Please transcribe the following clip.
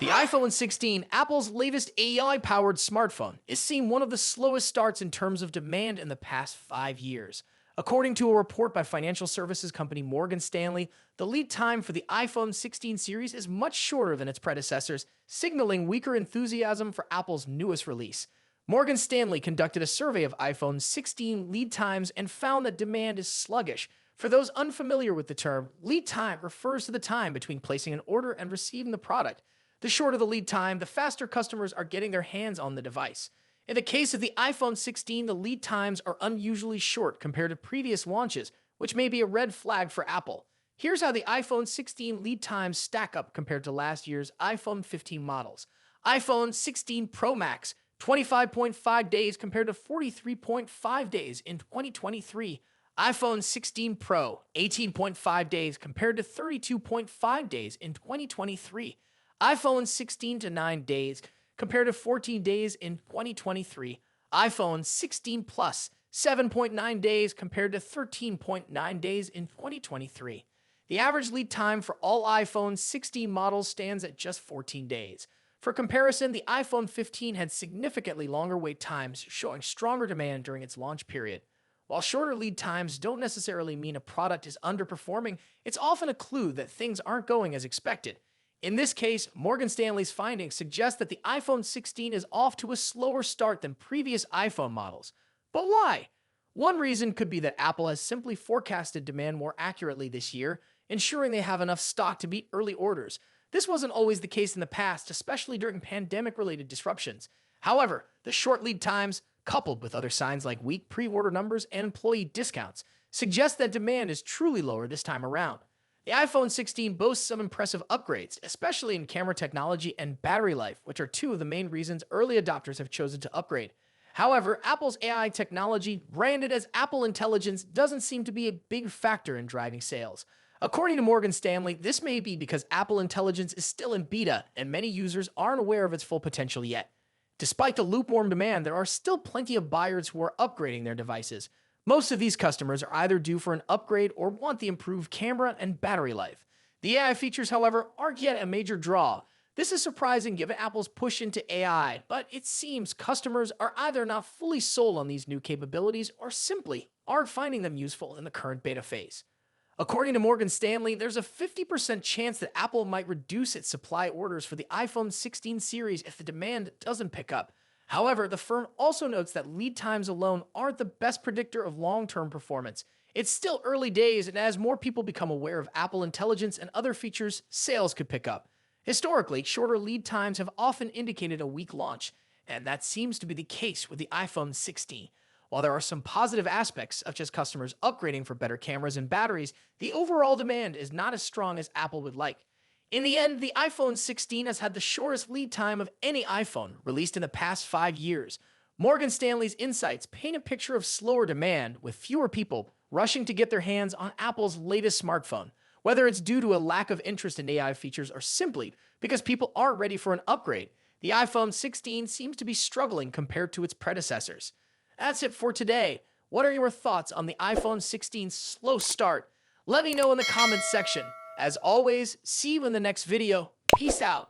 The iPhone 16, Apple's latest AI-powered smartphone, is seeing one of the slowest starts in terms of demand in the past 5 years. According to a report by financial services company Morgan Stanley, the lead time for the iPhone 16 series is much shorter than its predecessors, signaling weaker enthusiasm for Apple's newest release. Morgan Stanley conducted a survey of iPhone 16 lead times and found that demand is sluggish. For those unfamiliar with the term, lead time refers to the time between placing an order and receiving the product. The shorter the lead time, the faster customers are getting their hands on the device. In the case of the iPhone 16, the lead times are unusually short compared to previous launches, which may be a red flag for Apple. Here's how the iPhone 16 lead times stack up compared to last year's iPhone 15 models. iPhone 16 Pro Max, 25.5 days compared to 43.5 days in 2023. iPhone 16 Pro, 18.5 days compared to 32.5 days in 2023. iPhone 16 to 9 days compared to 14 days in 2023. iPhone 16 Plus, 7.9 days compared to 13.9 days in 2023. The average lead time for all iPhone 16 models stands at just 14 days. For comparison, the iPhone 15 had significantly longer wait times, showing stronger demand during its launch period. While shorter lead times don't necessarily mean a product is underperforming, it's often a clue that things aren't going as expected. In this case, Morgan Stanley's findings suggest that the iPhone 16 is off to a slower start than previous iPhone models. But why? One reason could be that Apple has simply forecasted demand more accurately this year, ensuring they have enough stock to meet early orders. This wasn't always the case in the past, especially during pandemic-related disruptions. However, the short lead times, coupled with other signs like weak pre-order numbers and employee discounts, suggest that demand is truly lower this time around. The iPhone 16 boasts some impressive upgrades, especially in camera technology and battery life, which are two of the main reasons early adopters have chosen to upgrade. However, Apple's AI technology, branded as Apple Intelligence, doesn't seem to be a big factor in driving sales. According to Morgan Stanley, this may be because Apple Intelligence is still in beta and many users aren't aware of its full potential yet. Despite the lukewarm demand, there are still plenty of buyers who are upgrading their devices. Most of these customers are either due for an upgrade or want the improved camera and battery life. The AI features, however, aren't yet a major draw. This is surprising given Apple's push into AI, but it seems customers are either not fully sold on these new capabilities or simply aren't finding them useful in the current beta phase. According to Morgan Stanley, there's a 50% chance that Apple might reduce its supply orders for the iPhone 16 series if the demand doesn't pick up. However, the firm also notes that lead times alone aren't the best predictor of long-term performance. It's still early days, and as more people become aware of Apple Intelligence and other features, sales could pick up. Historically, shorter lead times have often indicated a weak launch, and that seems to be the case with the iPhone 16. While there are some positive aspects, such as customers upgrading for better cameras and batteries, the overall demand is not as strong as Apple would like. In the end, the iPhone 16 has had the shortest lead time of any iPhone released in the past 5 years. Morgan Stanley's insights paint a picture of slower demand, with fewer people rushing to get their hands on Apple's latest smartphone. Whether it's due to a lack of interest in AI features or simply because people aren't ready for an upgrade, the iPhone 16 seems to be struggling compared to its predecessors. That's it for today. What are your thoughts on the iPhone 16's slow start? Let me know in the comments section. As always, see you in the next video. Peace out.